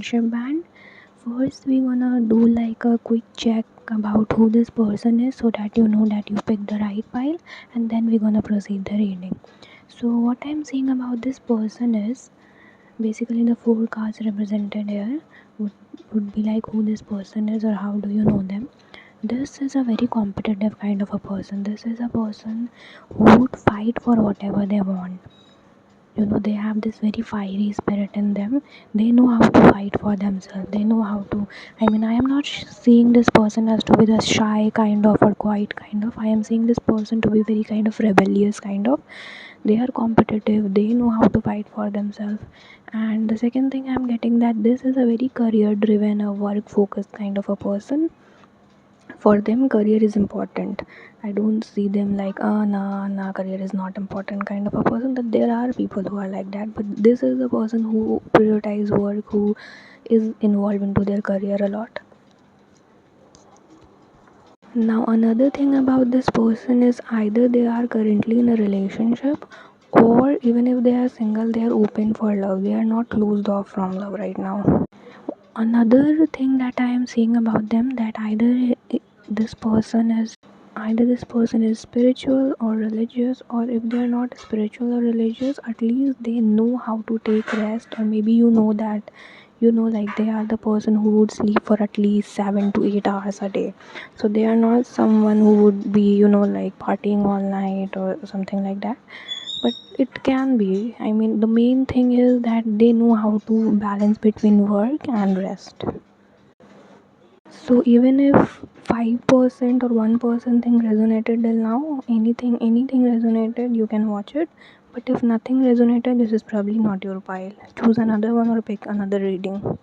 friendship band, first we're gonna do like a quick check about who this person is so that you know that you picked the right file, and then we're gonna proceed the reading. So what I'm saying about this person is basically the four cards represented here would, would be like who this person is or how do you know them. This is a very competitive kind of a person. This is a person who would fight for whatever they want. They have this very fiery spirit in them. They know how to fight for themselves. They know how to, I am not seeing this person as to be the shy kind of or quiet kind of. I am seeing this person to be very kind of rebellious kind of. They are competitive. They know how to fight for themselves. And the second thing I'm getting, that this is a very career driven or work focused kind of a person. For them career is important. I don't see them like nah, career is not important kind of a person. That there are people who are like that, but this is a person who prioritize work, who is involved into their career a lot. Now another thing about this person is either they are currently in a relationship, or even if they are single, they are open for love. They are not closed off from love right now. Another thing that I am seeing about them, that this person is this person is spiritual or religious, or if they are not spiritual or religious, at least they know how to take rest. Or maybe that like they are the person who would sleep for at least 7 to 8 hours a day. So they are not someone who would be like partying all night or something like that. But it can be, the main thing is that they know how to balance between work and rest. So even if 5% or 1% thing resonated till now, anything resonated, you can watch it. But if nothing resonated, this is probably not your pile. Choose another one or pick another reading.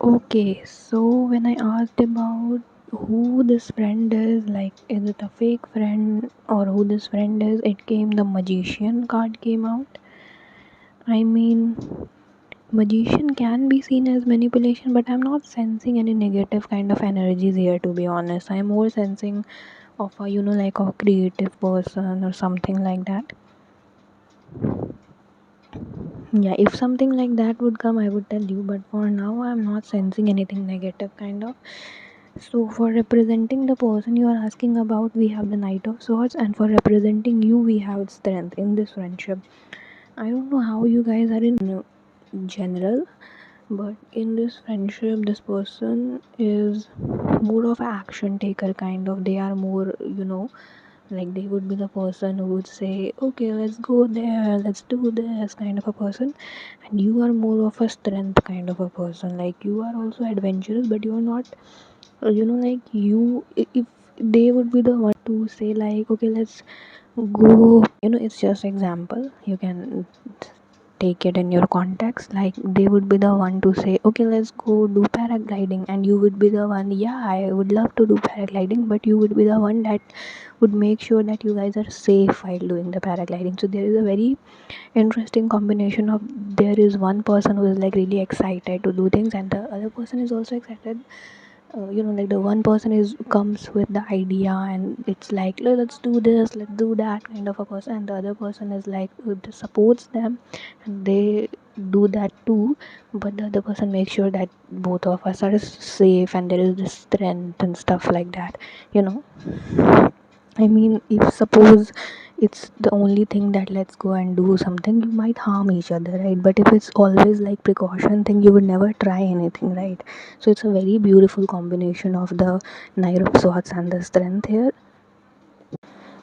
Okay, so when I asked about who this friend is, like is it a fake friend or who this friend is, it came, the magician card came out. Magician can be seen as manipulation, but I'm not sensing any negative kind of energies here, to be honest. I'm more sensing of a like a creative person or something like that. Yeah, if something like that would come, I would tell you, but for now I'm not sensing anything negative kind of. So for representing the person you are asking about, we have the Knight of Swords, and for representing you, we have strength in this friendship. I don't know how you guys are in general, but in this friendship, this person is more of an action taker kind of. They are more, like they would be the person who would say, okay, let's go there, let's do this kind of a person. And you are more of a strength kind of a person. Like you are also adventurous, but you are not, like if they would be the one to say like, okay, let's go, it's just example. You can take it in your context. Like they would be the one to say, okay, let's go do paragliding, and you would be the one, yeah, I would love to do paragliding, but you would be the one that would make sure that you guys are safe while doing the paragliding. So there is a very interesting combination of, there is one person who is like really excited to do things, and the other person is also excited. Like the one person is comes with the idea and it's like, let's do this, let's do that kind of a person, and the other person is like supports them and they do that too. But the other person makes sure that both of us are safe and there is this strength and stuff like that. you know if suppose it's the only thing that let's go and do something, you might harm each other, right? But if it's always like precaution thing, you would never try anything, right? So it's a very beautiful combination of the Knight of Swords and the strength here.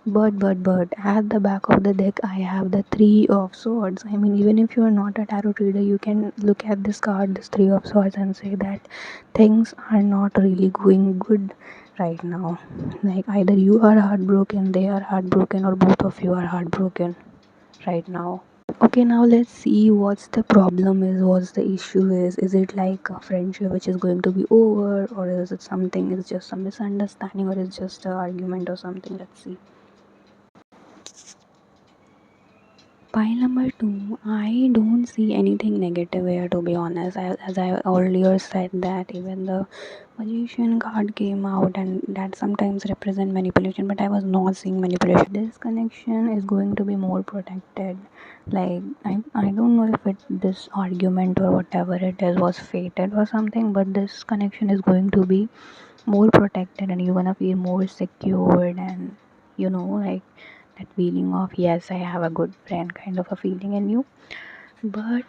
But at the back of the deck, I have the Three of Swords. Even if you are not a tarot reader, you can look at this card, this Three of Swords, and say that things are not really going good right now. Like either you are heartbroken, they are heartbroken, or both of you are heartbroken right now. Okay, now let's see what's the problem is, what's the issue is. Is it like a friendship which is going to be over, or is it something, it's just a misunderstanding, or it's just an argument or something? Let's see. Pile number two, I don't see anything negative here, to be honest. As I earlier said, that even the magician card came out, and that sometimes represent manipulation, but I was not seeing manipulation. This connection is going to be more protected. Like I don't know if this argument or whatever it is was fated or something, but this connection is going to be more protected, and you're gonna feel more secured, and like that feeling of, yes, I have a good friend kind of a feeling in you. But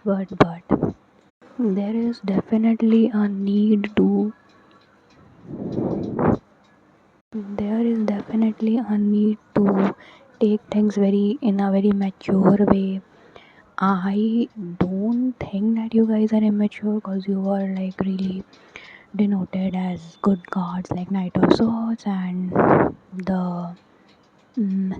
there is definitely a need to there is definitely a need to take things in a very mature way. I don't think that you guys are immature, because you are like really denoted as good cards like Knight of Swords and the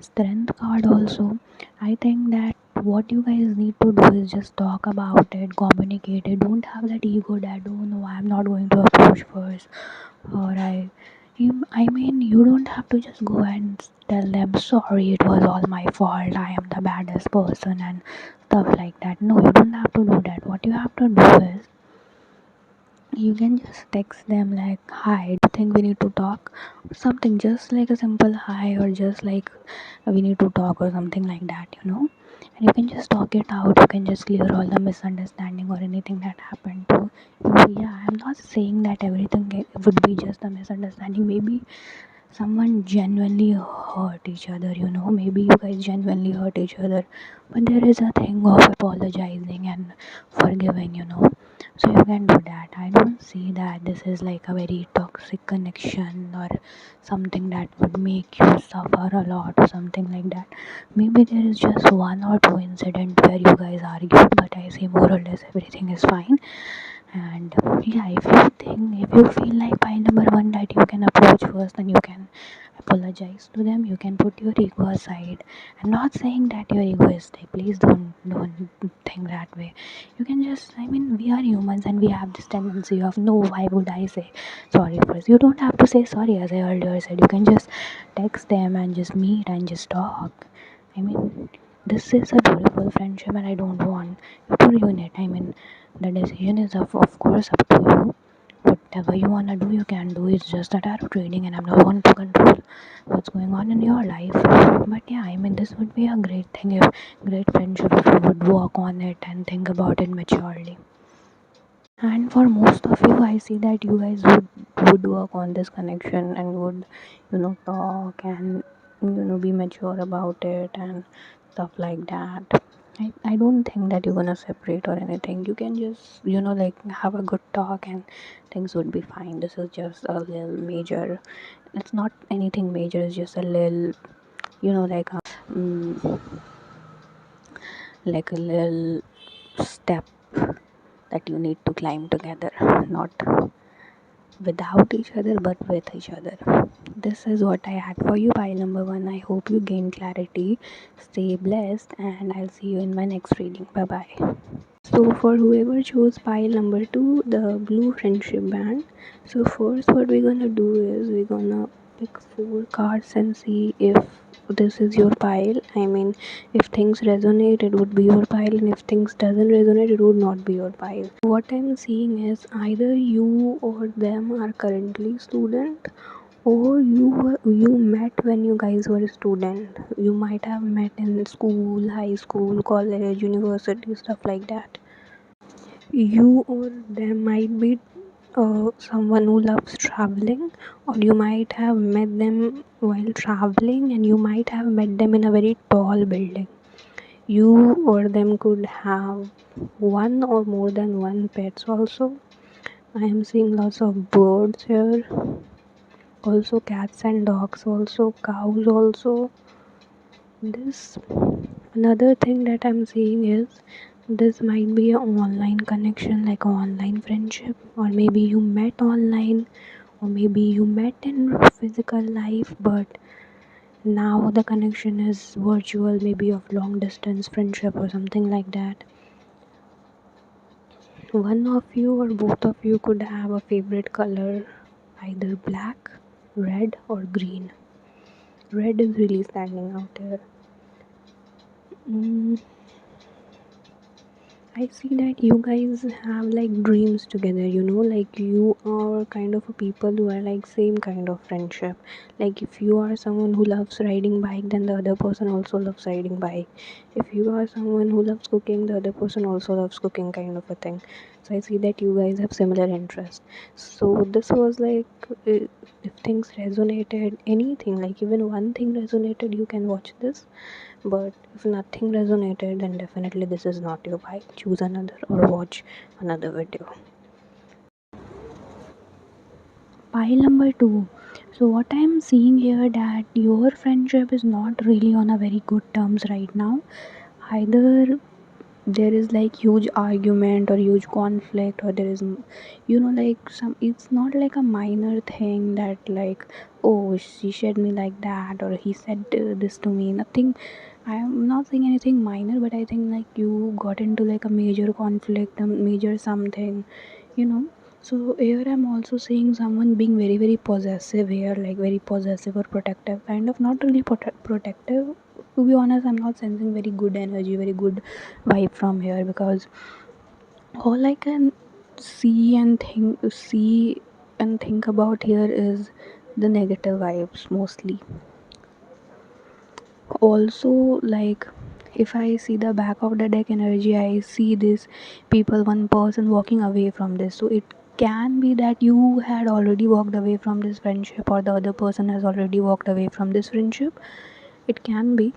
strength card also. I think that what you guys need to do is just talk about it, communicate it. Don't have that ego that, oh no, I'm not going to approach first, or I mean, you don't have to just go and tell them, sorry, it was all my fault, I am the baddest person and stuff like that. No, you don't have to do that. What you have to do is, you can just text them like, hi, do you think we need to talk, or something, just like a simple hi, or just like, we need to talk, or something like that. And you can just talk it out. You can just clear all the misunderstanding or anything that happened to you. Yeah, I'm not saying that everything would be just a misunderstanding. Maybe someone genuinely hurt each other, maybe you guys genuinely hurt each other, but there is a thing of apologizing and forgiving. So you can do that. I don't see that this is like a very toxic connection or something that would make you suffer a lot or something like that. Maybe there is just one or two incident where you guys argued, but I say more or less everything is fine. And yeah, if you feel like by number one that you can approach first, then you can apologize to them. You can put your ego aside. I'm not saying that you're egoistic. Please don't think that way. You can just, I mean, we are humans and we have this tendency of, no, why would I say sorry first? You don't have to say sorry, as I earlier said. You can just text them and just meet and just talk. I mean, this is a beautiful friendship, and I don't want you to ruin it. I mean, the decision is of course up to you. Whatever you wanna do, you can do. It's just a tarot reading, and I'm not one to control what's going on in your life. But yeah, I mean, this would be a great thing, if great friendship, if you would work on it and think about it maturely. And for most of you, I see that you guys would work on this connection and would talk and be mature about it and stuff like that. I don't think that you're gonna separate or anything. You can just like have a good talk and things would be fine. This is just a little major. It's not anything major. It's just a little mm, like a little step that you need to climb together, not without each other but with each other. This is what I had for you, pile number one. I hope you gain clarity. Stay blessed, and I'll see you in my next reading. Bye bye. So for whoever chose pile number two, the blue friendship band. So first what we're gonna do is we're gonna pick four cards and see if this is your pile. I mean, if things resonate, it would be your pile, and if things doesn't resonate, it would not be your pile. What I'm seeing is either you or them are currently student, or you met when you guys were a student. You might have met in school, high school, college, university, stuff like that. You or them might be someone who loves traveling, or you might have met them while traveling, and you might have met them in a very tall building. You or them could have one or more than one pets also. I am seeing lots of birds here, also cats and dogs, also cows also. This Another thing that I'm seeing is this might be an online connection, like an online friendship, or maybe you met online, or maybe you met in physical life, but now the connection is virtual, maybe of long distance friendship or something like that. One of you or both of you could have a favorite color, either black, red, or green. Red is really standing out here. I see that you guys have like dreams together, like you are kind of a people who are like same kind of friendship. Like if you are someone who loves riding bike, then the other person also loves riding bike. If you are someone who loves cooking, the other person also loves cooking, kind of a thing. So I see that you guys have similar interests. So this was like, if things resonated, anything, like even one thing resonated, you can watch this. But if nothing resonated, then definitely this is not your vibe. Choose another or watch another video. Pile number two. So what I'm seeing here that your friendship is not really on a very good terms right now. Either there is like huge argument or huge conflict, or there is like some, it's not like a minor thing that like, oh, she said me like that, or he said this to me, nothing. I am not saying anything minor, but I think like you got into like a major conflict, a major something, you know so here I'm also seeing someone being very very possessive here, like very possessive or protective, kind of, not really protective. To be honest, I'm not sensing very good energy, very good vibe from here, because all I can see and think about here is the negative vibes mostly. Also, like, if I see the back of the deck energy, I see this people, one person walking away from this. So it can be that you had already walked away from this friendship, or the other person has already walked away from this friendship. It can be.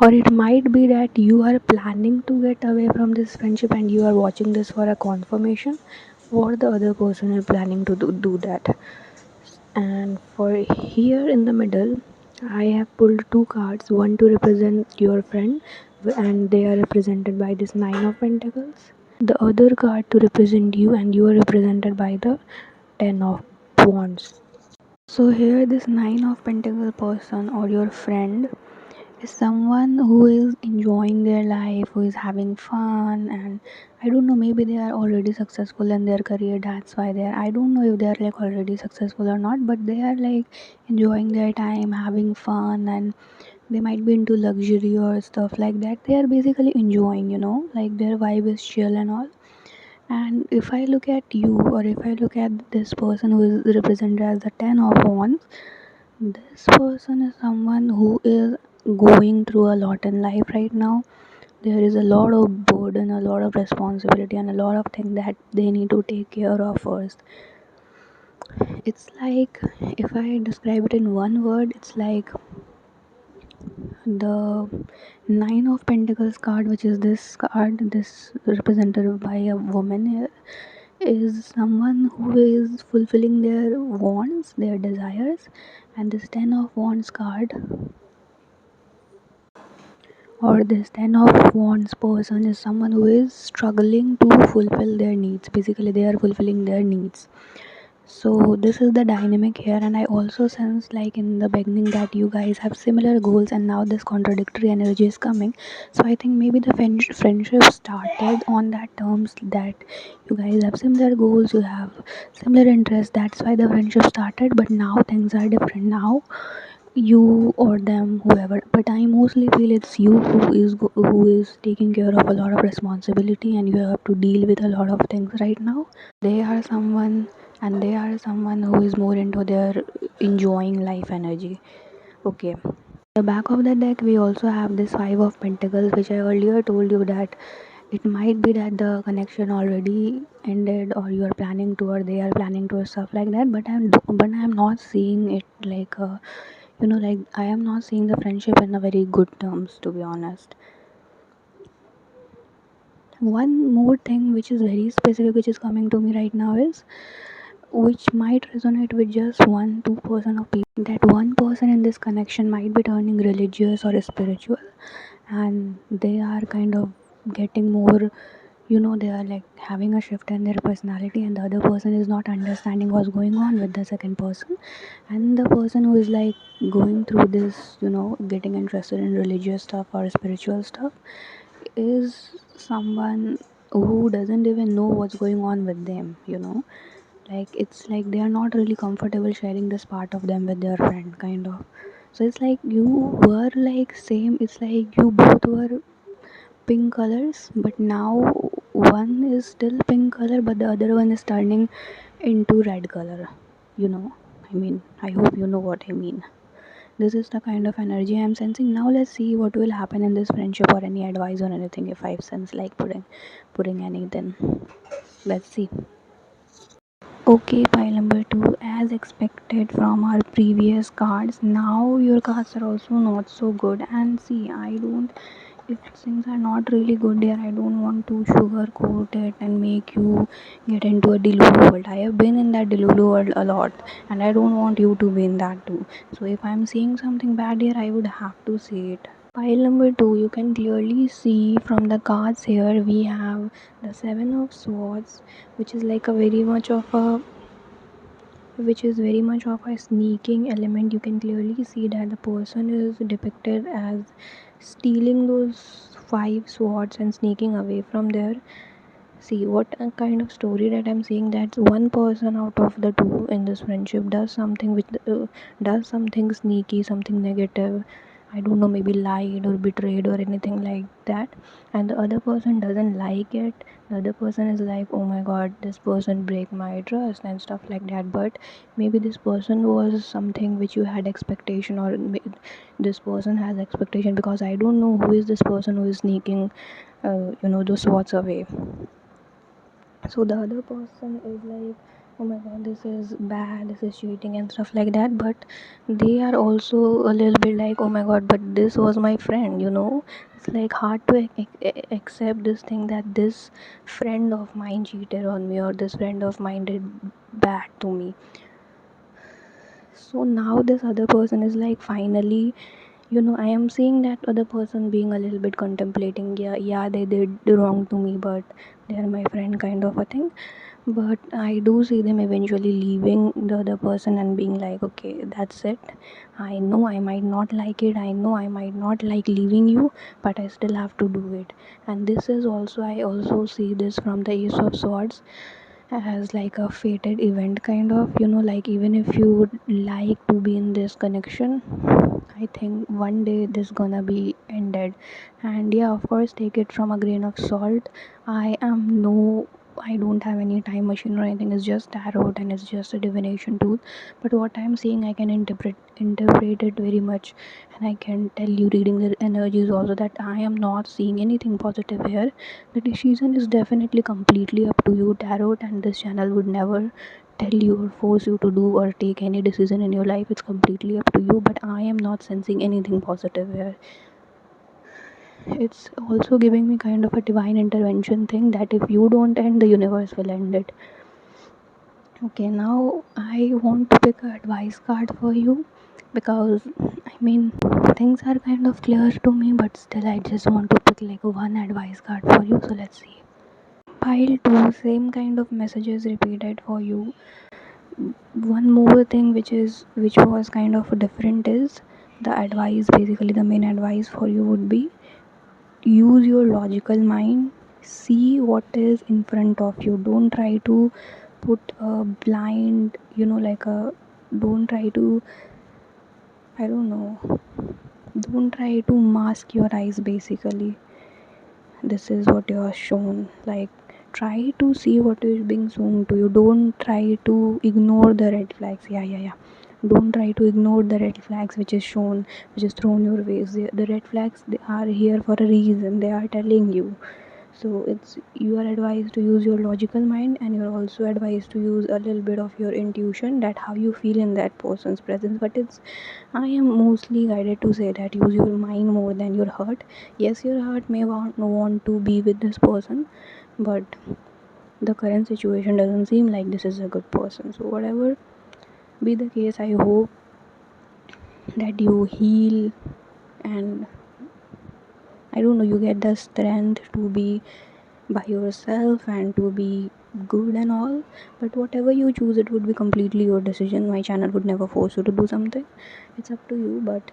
Or it might be that you are planning to get away from this friendship and you are watching this for a confirmation, or the other person is planning to do that. And for here in the middle, I have pulled two cards, one to represent your friend, and they are represented by this Nine of Pentacles. The other card to represent you, and you are represented by the Ten of Wands. So here this Nine of Pentacles person or your friend is someone who is enjoying their life, who is having fun, and I don't know, maybe they are already successful in their career, that's why they are, I don't know if they are like already successful or not, but they are like enjoying their time, having fun, and they might be into luxury or stuff like that. They are basically enjoying, like their vibe is chill and all. And if I look at you, or if I look at this person who is represented as the Ten of Wands, this person is someone who is going through a lot in life right now. There is a lot of burden, a lot of responsibility, and a lot of things that they need to take care of first. It's like, if I describe it in one word, it's like the Nine of Pentacles card, which is this card, this represented by a woman here, is someone who is fulfilling their wants, their desires. And this Ten of Wands card, or this Ten of Wands person, is someone who is struggling to fulfill their needs. Basically, they are fulfilling their needs. So this is the dynamic here, and I also sense like in the beginning that you guys have similar goals, and now this contradictory energy is coming. So I think maybe the friendship started on that terms, that you guys have similar goals, you have similar interests, that's why the friendship started. But now things are different. Now you or them, whoever, but I mostly feel it's you who is taking care of a lot of responsibility, and you have to deal with a lot of things right now. They are someone who is more into their enjoying life energy. Okay. The back of the deck, we also have this Five of Pentacles, which I earlier told you that it might be that the connection already ended, or you are planning to, or they are planning to, or stuff like that. But I'm not seeing it like like I am not seeing the friendship in a very good terms, to be honest. One more thing which is very specific, which is coming to me right now, is which might resonate with just 1-2% of people, that one person in this connection might be turning religious or spiritual, and they are kind of getting more, they are like having a shift in their personality, and the other person is not understanding what's going on with the second person. And the person who is like going through this, getting interested in religious stuff or spiritual stuff, is someone who doesn't even know what's going on with them. Like, it's like they are not really comfortable sharing this part of them with their friend, kind of. So it's like you were like same, it's like you both were pink colors, but now one is still pink color but the other one is turning into red color, you know. I mean, I hope you know what I mean. This is the kind of energy I'm sensing. Now let's see what will happen in this friendship, or any advice or anything if I sense like putting anything. Let's see. Okay, pile number two. As expected from our previous cards, now your cards are also not so good. And see, I don't, if things are not really good there, I don't want to sugarcoat it and make you get into a delulu world. I have been in that delulu world a lot, and I don't want you to be in that too. So if I'm seeing something bad here, I would have to say it. Pile number two, you can clearly see from the cards here we have the Seven of Swords, which is like a very much of a sneaking element. You can clearly see that the person is depicted as stealing those five swords and sneaking away from there. See what a kind of story that I'm seeing, that one person out of the two in this friendship does something does something sneaky, something negative. I don't know, maybe lied or betrayed or anything like that, and the other person doesn't like it. The other person is like, oh my god, this person break my trust and stuff like that. But maybe this person was something which you had expectation, or this person has expectation, because I don't know who is this person who is sneaking those swords away. So the other person is like, oh my god, this is bad, this is cheating and stuff like that. But they are also a little bit like, oh my god, but this was my friend. It's like hard to accept this thing, that this friend of mine cheated on me, or this friend of mine did bad to me. So now this other person is like, finally, I am seeing that other person being a little bit contemplating, yeah, they did wrong to me, but they are my friend, kind of a thing. But I do see them eventually leaving the other person and being like, okay, that's it. I know I might not like it, I know I might not like leaving you, but I still have to do it. And this is also, I also see this from the Ace of Swords as like a fated event, kind of, like, even if you would like to be in this connection, I think one day this gonna be ended. And yeah, of course, take it from a grain of salt. I don't have any time machine or anything. It's just tarot and it's just a divination tool. But what I'm seeing, I can interpret it very much, and I can tell you, reading the energies also, that I am not seeing anything positive here. The decision is definitely completely up to you, tarot, and this channel would never tell you or force you to do or take any decision in your life. It's completely up to you, but I am not sensing anything positive here. It's also giving me kind of a divine intervention thing, that if you don't end, the universe will end it. Okay, now I want to pick an advice card for you, because I mean, things are kind of clear to me, but still I just want to pick like one advice card for you. So let's see. Pile 2, same kind of messages repeated for you. One more thing which was kind of different is the advice. Basically, the main advice for you would be, use your logical mind, see what is in front of you. Don't try to put a blind, like a, don't try to, I don't know, don't try to mask your eyes. Basically, this is what you are shown. Like, try to see what is being shown to you. Don't try to ignore the red flags. Yeah. Don't try to ignore the red flags which is shown, which is thrown your way. The red flags, they are here for a reason. They are telling you. So it's, you are advised to use your logical mind, and you're also advised to use a little bit of your intuition, that how you feel in that person's presence. But it's, I am mostly guided to say that use your mind more than your heart. Yes, your heart may want to be with this person, but the current situation doesn't seem like this is a good person. So whatever be the case, I hope that you heal, and I don't know, you get the strength to be by yourself and to be good and all. But whatever you choose, it would be completely your decision. My channel would never force you to do something. It's up to you. But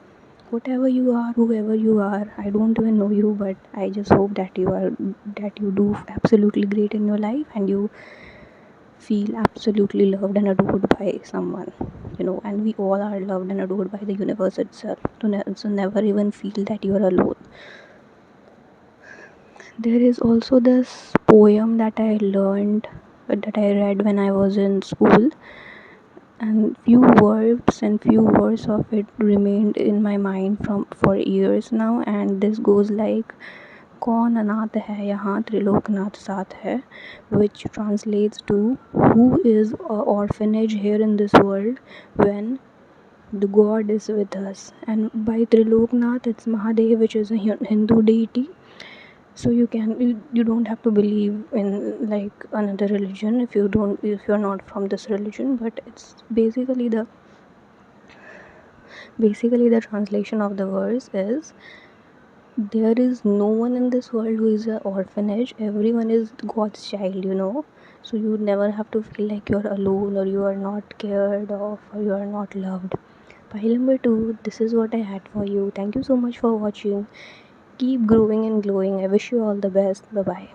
whatever you are, whoever you are, I don't even know you, but I just hope that you do absolutely great in your life, and you feel absolutely loved and adored by someone, and we all are loved and adored by the universe itself. So never even feel that you're alone. There is also this poem that that I read when I was in school, and few words of it remained in my mind from for years now, and this goes like, कौन अनाथ है यहाँ त्रिलोकनाथ साथ है, which translates to, who is a orphanage here in this world when the god is with us. And by Triloknath, it's Mahadev, which is a Hindu deity. So you don't have to believe in like another religion if you're not from this religion, but it's basically the translation of the verse is, there is no one in this world who is an orphanage. Everyone is God's child. So you never have to feel like you're alone, or you are not cared of, or you are not loved. Pile number 2, this is what I had for you. Thank you so much for watching. Keep growing and glowing. I wish you all the best. Bye bye.